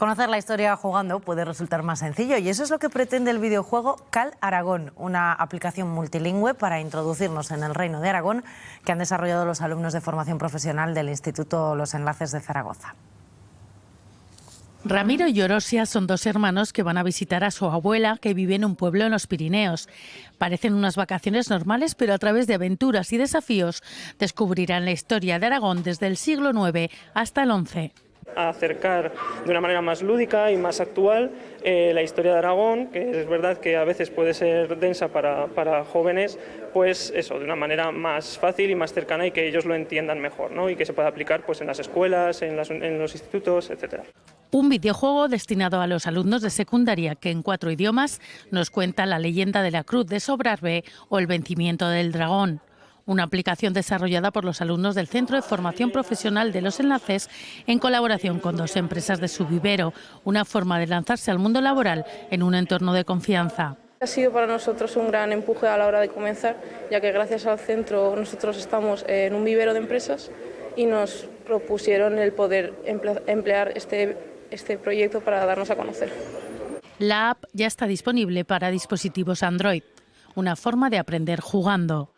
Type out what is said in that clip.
Conocer la historia jugando puede resultar más sencillo y eso es lo que pretende el videojuego Cal Aragón, una aplicación multilingüe para introducirnos en el Reino de Aragón que han desarrollado los alumnos de formación profesional del Instituto Los Enlaces de Zaragoza. Ramiro y Orosia son dos hermanos que van a visitar a su abuela, que vive en un pueblo en los Pirineos. Parecen unas vacaciones normales, pero a través de aventuras y desafíos descubrirán la historia de Aragón desde el siglo IX hasta el XI. A acercar de una manera más lúdica y más actual la historia de Aragón, que es verdad que a veces puede ser densa para jóvenes, pues eso, de una manera más fácil y más cercana y que ellos lo entiendan mejor, ¿no? Y que se pueda aplicar pues en las escuelas, en los institutos, etcétera. Un videojuego destinado a los alumnos de secundaria que en 4 idiomas nos cuenta la leyenda de la Cruz de Sobrarbe o el vencimiento del dragón. Una aplicación desarrollada por los alumnos del Centro de Formación Profesional de Los Enlaces en colaboración con 2 empresas de su vivero, una forma de lanzarse al mundo laboral en un entorno de confianza. Ha sido para nosotros un gran empuje a la hora de comenzar, ya que gracias al centro nosotros estamos en un vivero de empresas y nos propusieron el poder emplear este proyecto para darnos a conocer. La app ya está disponible para dispositivos Android, una forma de aprender jugando.